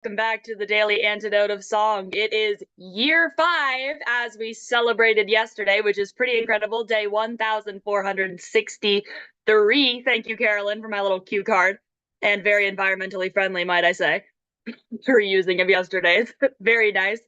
Welcome back to the Daily Antidote of Song. It is year 5 as we celebrated yesterday, which is pretty incredible. Day 1463. Thank you, Carolyn, for my little cue card. And very environmentally friendly, might I say, for using of yesterday's. Very nice.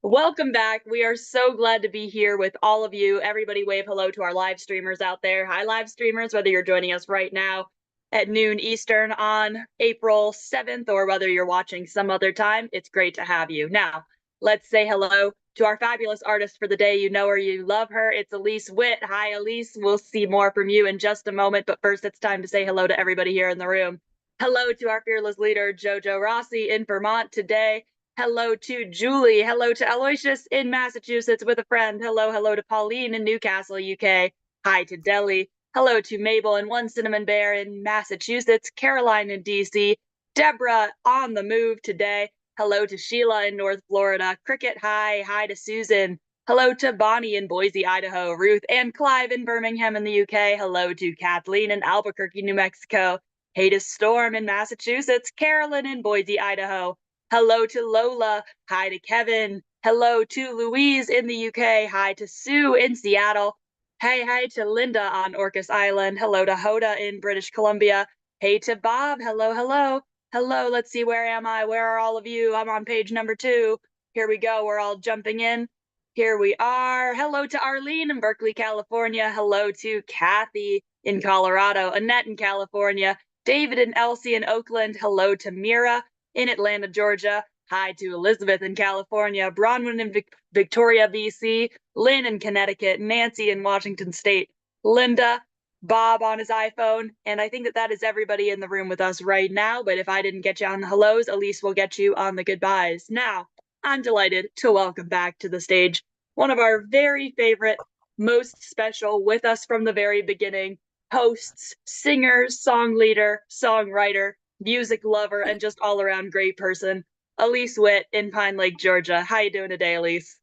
Welcome back. We are so glad to be here with all of you. Everybody wave hello to our live streamers out there. Hi, live streamers, whether you're joining us right now at noon Eastern on April 7th, or whether you're watching some other time, it's great to have you. Now, let's say hello to our fabulous artist for the day. You know her, you love her. It's Elise Witt. Hi, Elise. We'll see more from you in just a moment, but first it's time to say hello to everybody here in the room. Hello to our fearless leader, Jojo Rossi in Vermont today. Hello to Julie. Hello to Aloysius in Massachusetts with a friend. Hello to Pauline in Newcastle, UK. Hi to Delhi. Hello to Mabel and One Cinnamon Bear in Massachusetts, Caroline in DC, Deborah on the move today. Hello to Sheila in North Florida, Cricket, hi to Susan. Hello to Bonnie in Boise, Idaho, Ruth and Clive in Birmingham in the UK. Hello to Kathleen in Albuquerque, New Mexico. Hey to Storm in Massachusetts, Carolyn in Boise, Idaho. Hello to Lola, hi to Kevin. Hello to Louise in the UK, hi to Sue in Seattle. Hey to Linda on Orcas Island. Hello to Hoda in British Columbia. Hey to Bob. Hello. Let's see, where am I? Where are all of you? I'm on page number 2. Here we go. We're all jumping in. Here we are. Hello to Arlene in Berkeley, California. Hello to Kathy in Colorado. Annette in California. David and Elsie in Oakland. Hello to Mira in Atlanta, Georgia. Hi to Elizabeth in California, Bronwyn in Victoria, BC, Lynn in Connecticut, Nancy in Washington State, Linda, Bob on his iPhone, and I think that is everybody in the room with us right now, but if I didn't get you on the hellos, Elise will get you on the goodbyes. Now, I'm delighted to welcome back to the stage one of our very favorite, most special, with us from the very beginning, hosts, singers, song leader, songwriter, music lover, and just all-around great person, Elise Witt in Pine Lake, Georgia. How you doing today, Elise?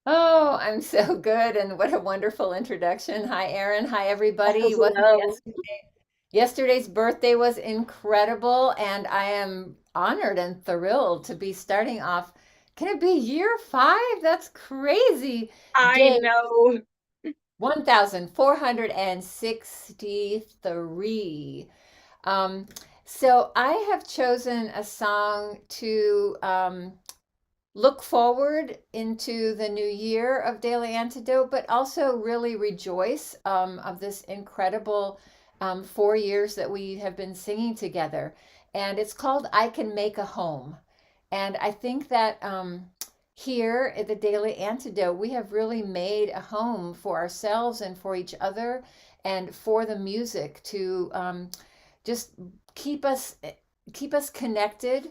Oh, I'm so good, and what a wonderful introduction. Hi, Erin. Hi, everybody. Wasn't Hello. yesterday's birthday was incredible, and I am honored and thrilled to be starting off. Can it be year 5? That's crazy. I Day know. 1463. Um, so I have chosen a song to look forward into the new year of Daily Antidote, but also really rejoice of this incredible 4 years that we have been singing together. And it's called I Can Make a Home. And I think that here at the Daily Antidote, we have really made a home for ourselves and for each other and for the music to just keep us keep us connected,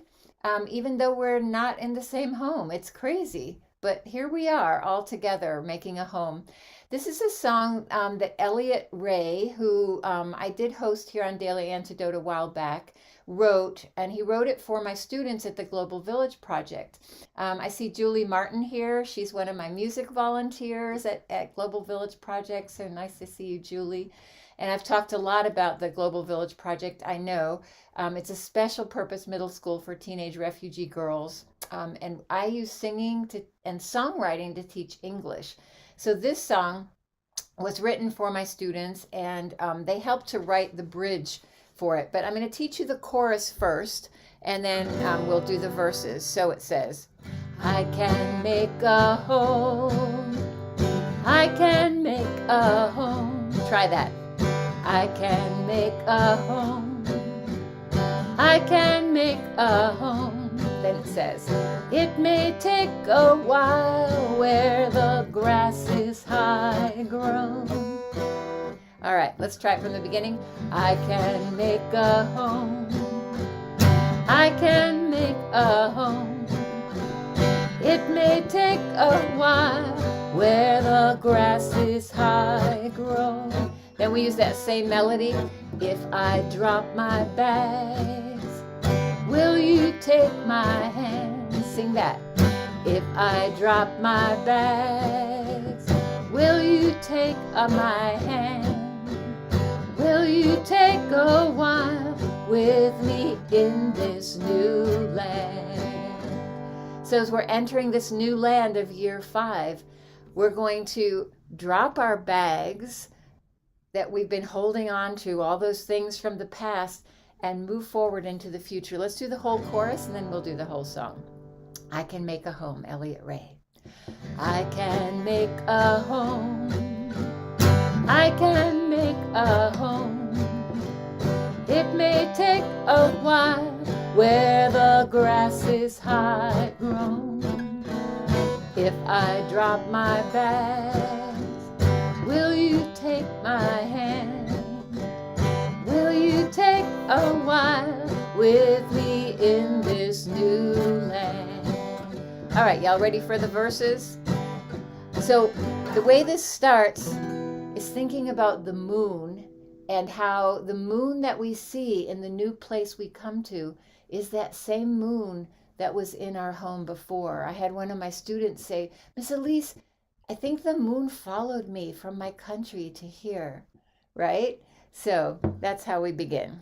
even though we're not in the same home. It's crazy, but here we are all together making a home. This is a song that Elliot Ray, who I did host here on Daily Antidote a while back, wrote, and he wrote it for my students at the Global Village Project. I see Julie Martin here. She's one of my music volunteers at Global Village Project. So nice to see you, Julie. And I've talked a lot about the Global Village Project, I know. It's a special purpose middle school for teenage refugee girls. And I use singing and songwriting to teach English. So this song was written for my students, and they helped to write the bridge for it. But I'm going to teach you the chorus first, and then we'll do the verses. So it says, I can make a home. I can make a home. Try that. I can make a home. I can make a home. Then it says, it may take a while where the grass is high grown. All right, let's try it from the beginning. I can make a home. I can make a home. It may take a while where the grass is high grown. Then we use that same melody. If I drop my bags, will you take my hand? Sing that. If I drop my bags, will you take my hand? Will you take a while with me in this new land? So as we're entering this new land of year 5, we're going to drop our bags that we've been holding on to, all those things from the past, and move forward into the future. Let's do the whole chorus and then we'll do the whole song. I can make a home, Elliot Ray. I can make a home. I can make a home. It may take a while where the grass is high grown. If I drop my bags, will you take my hand? Will you take a while with me in this new land? All right, y'all ready for the verses? So the way this starts is thinking about the moon and how the moon that we see in the new place we come to is that same moon that was in our home before. I had one of my students say, Miss Elise, I think the moon followed me from my country to here, right? So that's how we begin.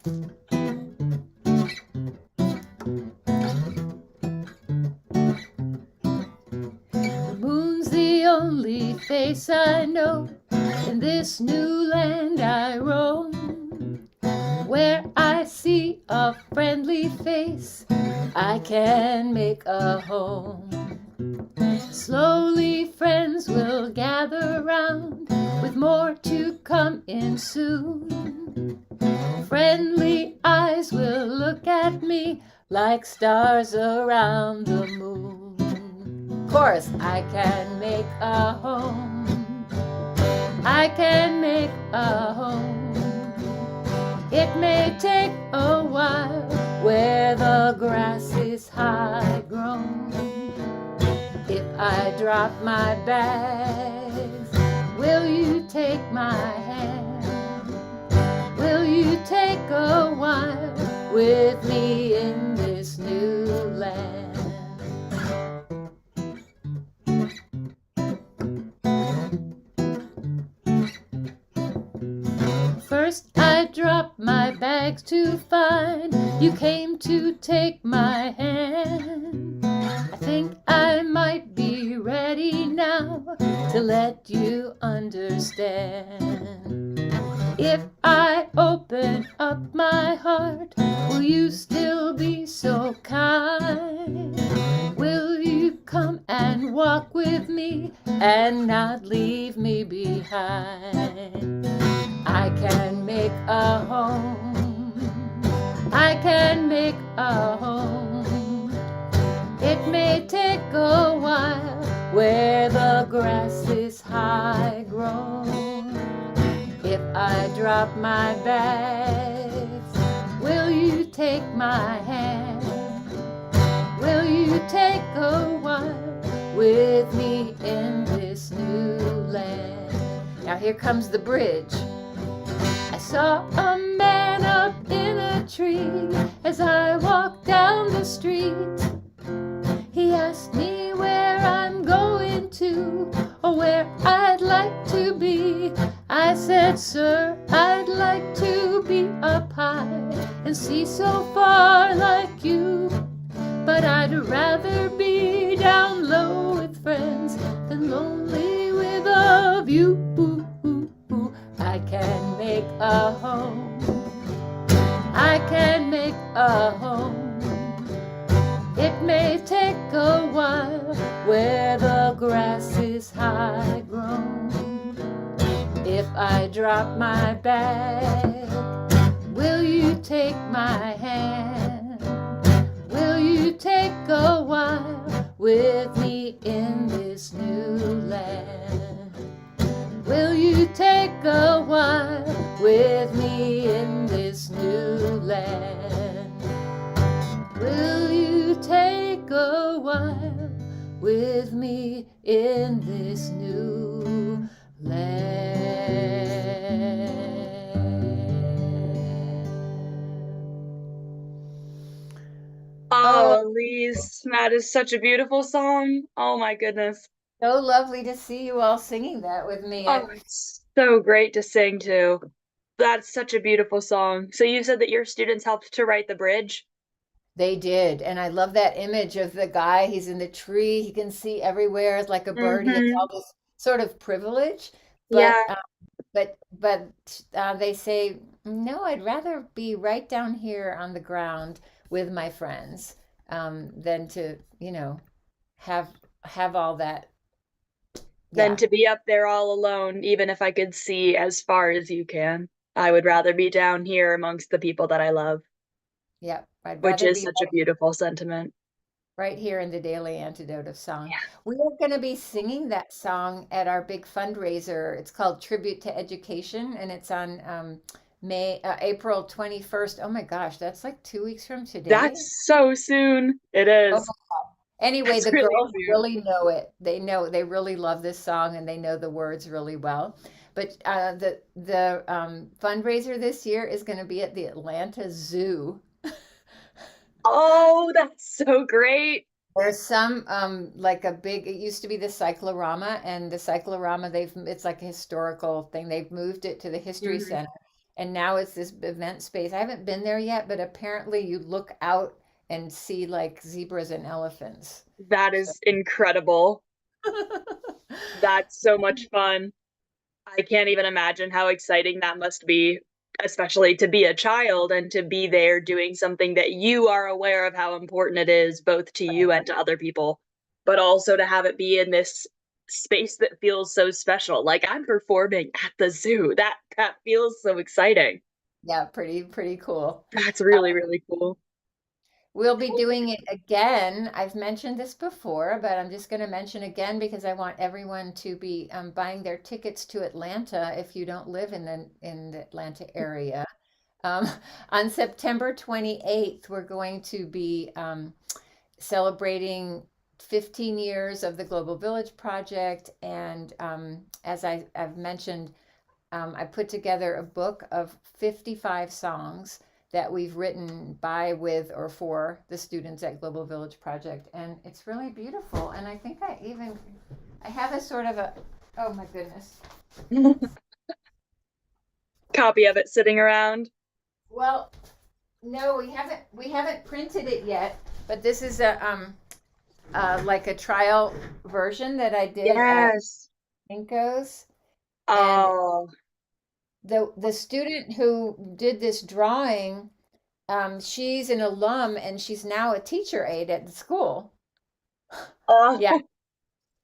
The moon's the only face I know in this new land I roam. Where I see a friendly face, I can make a home. Slowly friends will gather round, with more to come in soon. Friendly eyes will look at me like stars around the moon. Chorus, I can make a home. I can make a home. It may take a while where the grass is high grown. If I drop my bags, will you take my hand? Will you take a while with me in this new land? First I dropped my bags to find you came to take my hand. I think I might be ready now to let you understand. If I open up my heart, will you still be so kind? Will you come and walk with me and not leave me behind? I can make a home. I can make a home. It may take a while where the grass is high grown. If I drop my bags, will you take my hand? Will you take a while with me in this new land? Now here comes the bridge. I saw a man up in a tree as I walked down the street. He asked me where I'm going to or where I'd like to be. I said, sir, I'd like to be up high and see so far like you. But I'd rather be down low with friends than lonely with a view. I can make a home. I can make a home. It may take a while where the grass is high grown. If I drop my bag, will you take my hand? Will you take a while with me in this new land? Will you take a while with me in this new land? Will you take a while with me in this new land? Oh, Elise, that is such a beautiful song. Oh my goodness. So lovely to see you all singing that with me. Oh, it's so great to sing too. That's such a beautiful song. So you said that your students helped to write the bridge? They did. And I love that image of the guy. He's in the tree. He can see everywhere. It's like a bird. He has Mm-hmm. all this sort of privilege. Yeah. But they say, no, I'd rather be right down here on the ground with my friends than to, have have all that. Than Yeah. to be up there all alone, even if I could see as far as you can. I would rather be down here amongst the people that I love, Yeah. I'd which rather is be such a beautiful sentiment. right here in the Daily Antidote of Song. Yeah. We are going to be singing that song at our big fundraiser. It's called Tribute to Education, and it's on April 21st. Oh my gosh, that's like 2 weeks from today. That's so soon. It Oh, is. anyway, That's the really girls soon. really know it. They really love this song and they know the words really well. But the fundraiser this year is going to be at the Atlanta Zoo. Oh, that's so great. There's some like a big it used to be the cyclorama, and the cyclorama it's like a historical thing. They've moved it to the history Mhm. center, and now it's this event space. I haven't been there yet, but apparently you look out and see like zebras and elephants. That So is incredible. That's so much fun. I can't even imagine how exciting that must be, especially to be a child and to be there doing something that you are aware of how important it is, both to you and to other people, but also to have it be in this space that feels so special. Like I'm performing at the zoo. That feels so exciting. yeah, pretty cool. That's really, really cool. We'll be doing it again. I've mentioned this before, but I'm just going to mention again because I want everyone to be buying their tickets to Atlanta if you don't live in the Atlanta area. Um, on September 28th, we're going to be celebrating 15 years of the Global Village Project. And as I've mentioned, I put together a book of 55 songs that we've written by, with, or for the students at Global Village Project. And it's really beautiful. And I think I have a sort of a, oh my goodness. Copy of it sitting around. Well, no, we haven't printed it yet, but this is like a trial version that I did at Yes. Inco's. And Oh, the student who did this drawing, she's an alum and she's now a teacher aide at the school. Yeah, oh,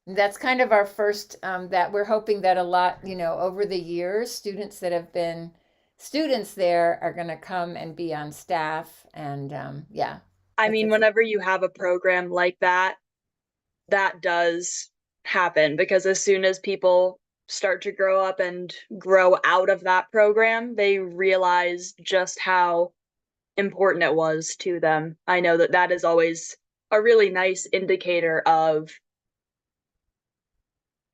that's kind of our first, that we're hoping that a lot, over the years, students that have been students there are going to come and be on staff. And yeah, I it's mean, exciting. whenever you have a program like that, that does happen because as soon as people start to grow up and grow out of that program, they realize just how important it was to them. I know that that is always a really nice indicator of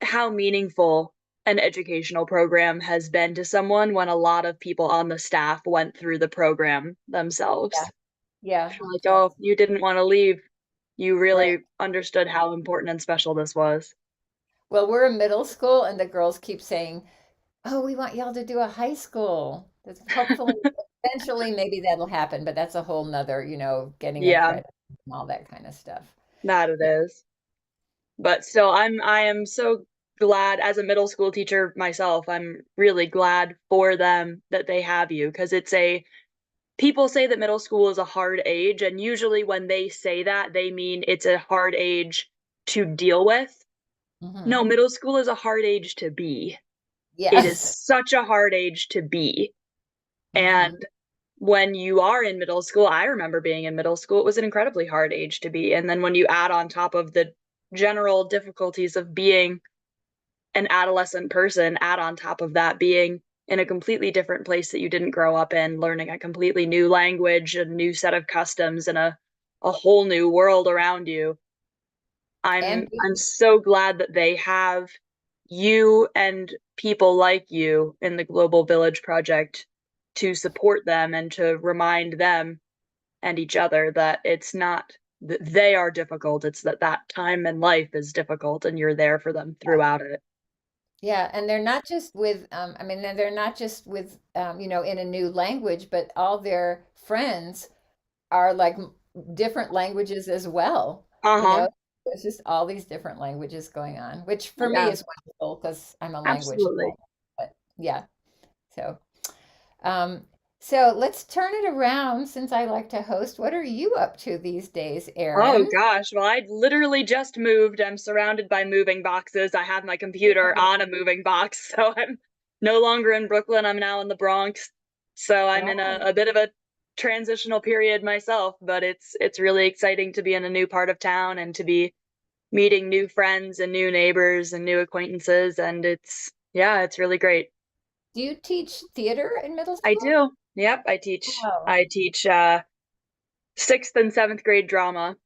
how meaningful an educational program has been to someone when a lot of people on the staff went through the program Yeah, themselves. yeah, Like, yeah, oh, you didn't want to leave. You right. really understood how important and special this was. Well, we're a middle school, and the girls keep saying, "Oh, we want y'all to do a high school." That's hopefully, eventually, maybe that'll happen, but that's a whole nother, getting a Yeah, credit and all that kind of stuff. that it Yeah, is. But still, I am so glad as a middle school teacher myself. I'm really glad for them that they have you because it's a people say that middle school is a hard age, and usually when they say that, they mean it's a hard age to deal with. hmm, No, middle school is a hard age to be. It is yes, such a hard age to be. hmm, And when you are in middle school, I remember being in middle school, it was an incredibly hard age to be. And then when you add on top of the general difficulties of being an adolescent person, add on top of that being in a completely different place that you didn't grow up in, learning a completely new language, a new set of customs, and a whole new world around you. and I'm so glad that they have you and people like you in the Global Village Project to support them and to remind them and each other that it's not that they are difficult, it's that that time in life is difficult and you're there for them throughout it. yeah, and they're not just with, I mean, they're not just with, in a new language, but all their friends are like different languages as well. You Uh-huh. know, there's just all these different languages going on, which for me Yeah, is wonderful because I'm a language absolutely. nerd. But yeah, so um, so let's turn it around since I like to host. What are you up to these days, Oh Erin? gosh, well, I literally just moved. I'm surrounded by moving boxes. I have my computer on a moving box, so I'm no longer in Brooklyn. I'm now in the Bronx. So I'm in Wow. a bit of a transitional period myself, but it's really exciting to be in a new part of town and to be meeting new friends and new neighbors and new acquaintances, and it's really great. Do you teach theater in middle I school? do. Yep, I teach. Wow. I teach sixth and seventh grade drama.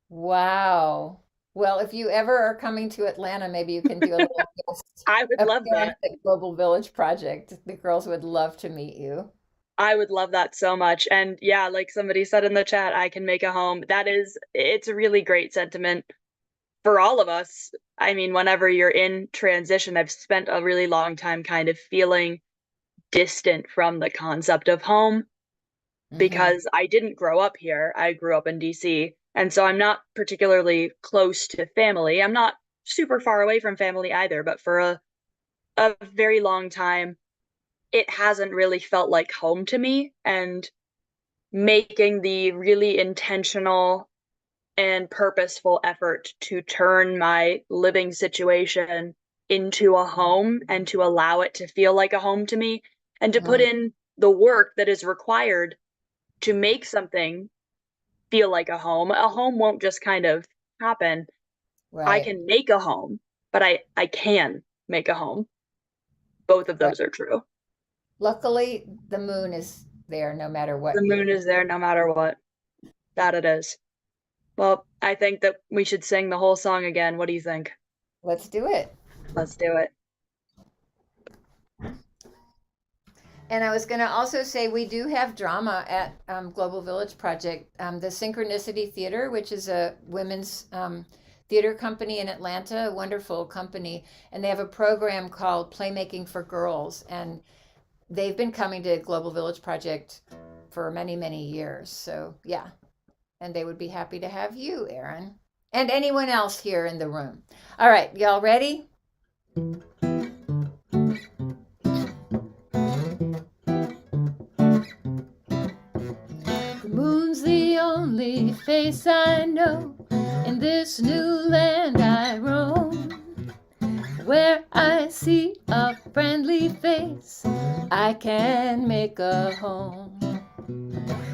Wow. Well, if you ever are coming to Atlanta, maybe you can do a little guest I would love appearance that. at Global Village Project. The girls would love to meet you. I would love that so much. And yeah, like somebody said in the chat, I can make a home. It's a really great sentiment for all of us. I mean, whenever you're in transition, I've spent a really long time kind of feeling distant from the concept of home Hmm. because I didn't grow up here. I grew up in DC. And so I'm not particularly close to family. I'm not super far away from family either, but for a very long time, it hasn't really felt like home to me. And making the really intentional and purposeful effort to turn my living situation into a home and to allow it to feel like a home to me and to put Hmm. in the work that is required to make something feel like a home. A home won't just kind of happen. I Right. can make a home, but I can make a home. Both of Right. those are true. Luckily, the moon is there no matter The what moon you. is there no matter what. That it is. Well, I think that we should sing the whole song again. What do you think? Let's do it. Let's do it. And I was going to also say we do have drama at Global Village Project, the Synchronicity Theater, which is a women's theater company in Atlanta, a wonderful company, and they have a program called Playmaking for Girls, and they've been coming to Global Village Project for many, many years. So yeah, and they would be happy to have you, Erin, and anyone else here in the room. All right, y'all ready? The moon's the only face I know in this new land I roam. Where I see a friendly face, I can make a home.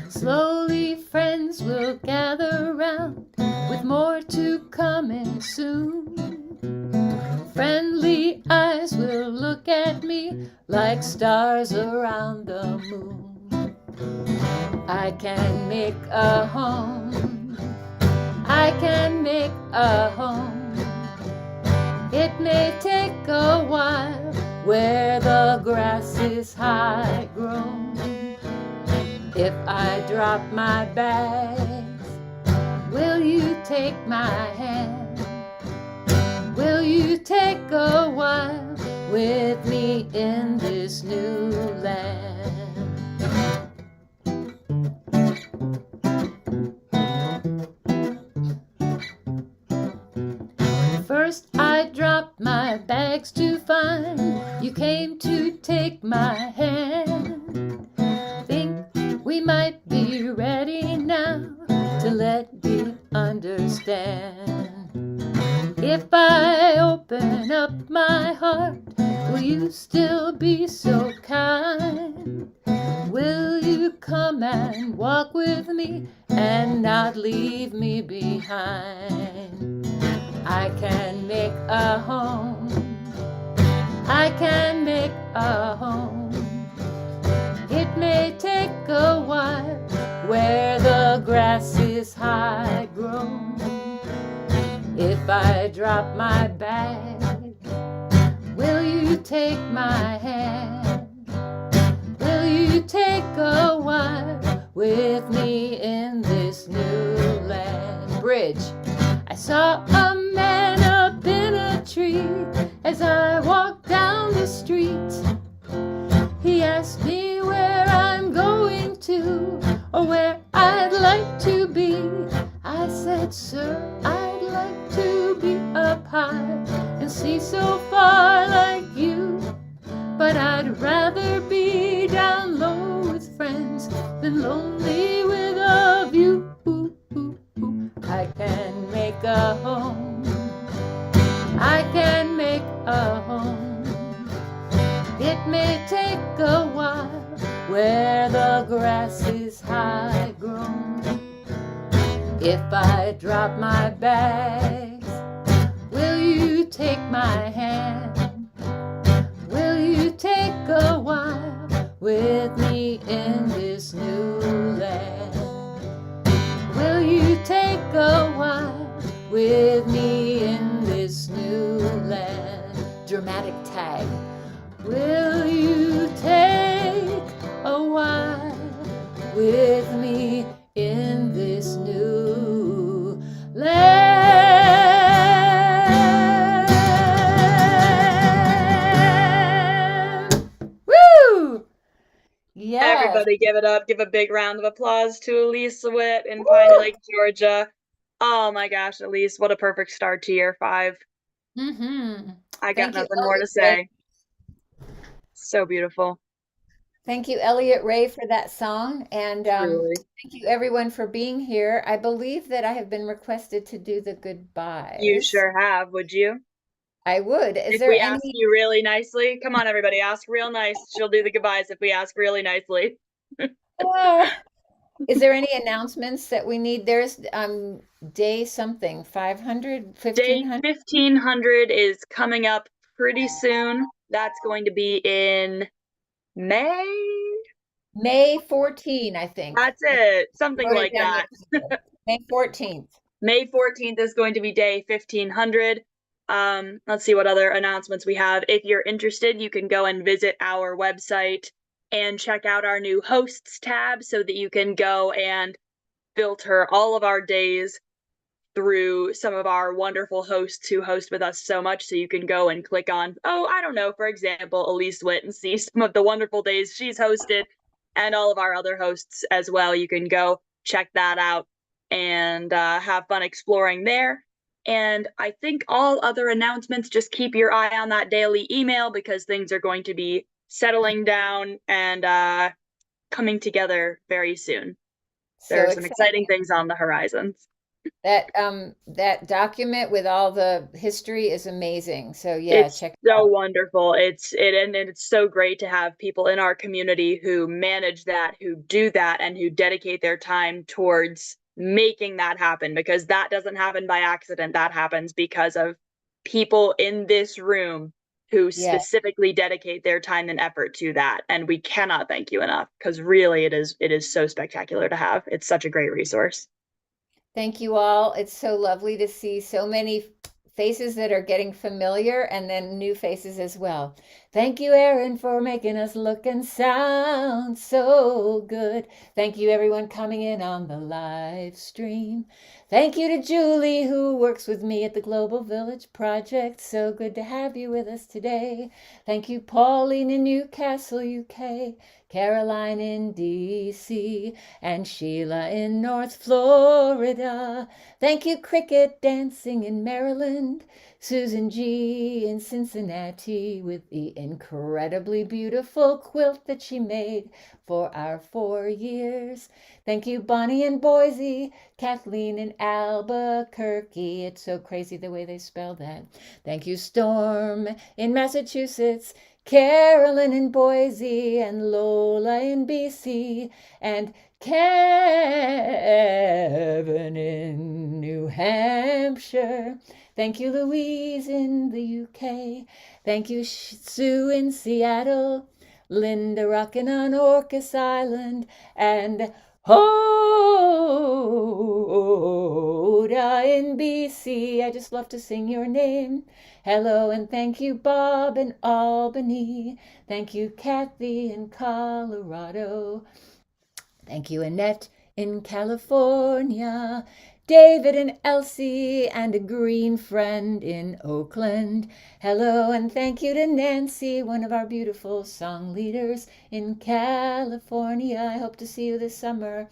Slowly friends will gather round, with more to come in soon. Friendly eyes will look at me like stars around the moon. I can make a home. I can make a home. It may take a while where the grass is high grown. If I drop my bags, will you take my hand? Will you take a while with me in this new land? First I dropped my bags to find you came to take my hand. Think we might be ready now to let you understand. If I open up my heart, will you still be so kind? Will you come and walk with me and not leave me behind? I can make a home. I can make a home. It may take a while where the grass is high grown. If I drop my bag, will you take my hand? Will you take a while with me in this new land? Bridge. I saw a man up in a tree as I walked down the street. He asked me where I'm going to or where I'd like to Yet, sir, I'd like to be up high and see so far like you. But I'd rather be down low with friends than lonely with a view. I can make a home. I can make a home. It may take a while where the grass is high grown. If I drop my bags, will you take my hand? Will you take a while with me in this new land? Will you take a while with me in this new land? Dramatic tag. Will you take a while with me in this new land? Woo! Yes. Everybody give it up. Give a big round of applause to Elise Witt in Pine Lake, Georgia. Oh my gosh, Elise, what a perfect start to year 5. Mm-hmm. I got Thank you, nothing more to Elliot say. Ray. So beautiful. Thank you, Elliot Ray, for that song. And Truly. thank you, everyone, for being here. I believe that I have been requested to do the You goodbyes. sure have, would you? I would. Is If there we ask any? you really nicely, come on, everybody, ask real nice. She'll do the goodbyes if we ask really nicely. Is there any announcements that we need? There's day something, 500, Day 1500? 1500 is coming up pretty soon. That's going to be in May. May 14, I think. That's it. Something Wrote it like down that. yesterday. May 14th. May 14th is going to be day 1500. Let's see what other announcements we have. If you're interested, you can go and visit our website and check out our new hosts tab so that you can go and filter all of our days through some of our wonderful hosts who host with us so much. So you can go and click on, oh, I don't know, for example, Elise Witt, and see some of the wonderful days she's hosted, and all of our other hosts as well. You can go check that out and have fun exploring there. And I think all other announcements, just keep your eye on that daily email because things are going to be settling down and coming together very soon. There are some exciting things on the horizons. That document with all the history is amazing. So yeah, It's check it so out. wonderful. And it's so great to have people in our community who manage that, who do that, and who dedicate their time towards making that happen, because that doesn't happen by accident. That happens because of people in this room who Yeah. specifically dedicate their time and effort to that. And we cannot thank you enough, because really it is so spectacular to have. It's such a great resource. Thank you all. It's so lovely to see so many faces that are getting familiar and then new faces as well. Thank you, Erin, for making us look and sound so good. Thank you, everyone coming in on the live stream. Thank you to Julie, who works with me at the Global Village Project. So good to have you with us today. Thank you, Pauline in Newcastle, UK. Caroline in DC, and Sheila in North Florida. Thank you, Cricket Dancing in Maryland. Susan G. in Cincinnati with the incredibly beautiful quilt that she made for our 4 years. Thank you, Bonnie in Boise. Kathleen in Albuquerque. It's so crazy the way they spell that. Thank you, Storm in Massachusetts. Carolyn in Boise, and Lola in BC, and Kevin in New Hampshire. Thank you, Louise in the UK. Thank you, Sue in Seattle. Linda rocking on Orcas Island, and Hoda in BC. I just love to sing your name. Hello, and thank you, Bob in Albany. Thank you, Kathy in Colorado. Thank you, Annette in California. David and Elsie, and a green friend in Oakland. Hello, and thank you to Nancy, one of our beautiful song leaders in California. I hope to see you this summer.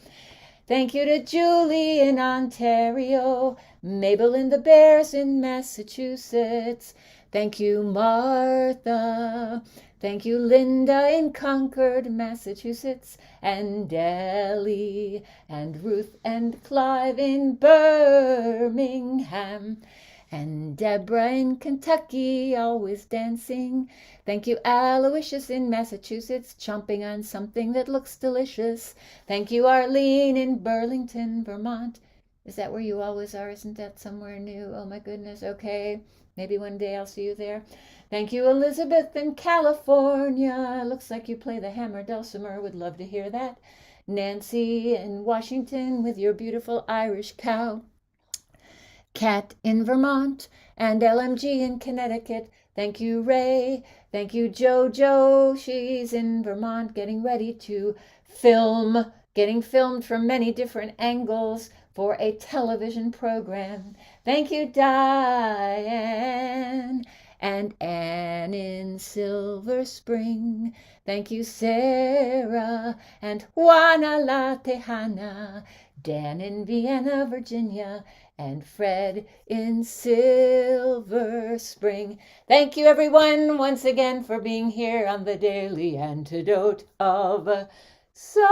Thank you to Julie in Ontario, Mabel and the Bears in Massachusetts. Thank you, Martha. Thank you, Linda in Concord, Massachusetts, and Ellie, and Ruth and Clive in Birmingham, and Deborah in Kentucky, always dancing. Thank you, Aloysius in Massachusetts, chomping on something that looks delicious. Thank you, Arlene in Burlington, Vermont. Is that where you always are? Isn't that somewhere new? Oh my goodness. Okay. Maybe one day I'll see you there. Thank you, Elizabeth in California. Looks like you play the hammer dulcimer. Would love to hear that. Nancy in Washington with your beautiful Irish cow. Kat in Vermont and LMG in Connecticut. Thank you, Ray. Thank you, JoJo. She's in Vermont getting ready to film, getting filmed from many different angles for a television program. Thank you, Diane and Anne in Silver Spring. Thank you, Sarah and Juana La Tejana, Dan in Vienna, Virginia, and Fred in Silver Spring. Thank you, everyone, once again for being here on the Daily Antidote of Song.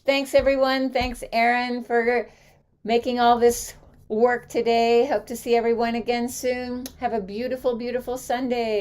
Thanks, everyone. Thanks, Erin, for making all this work today. Hope to see everyone again soon. Have a beautiful, beautiful Sunday.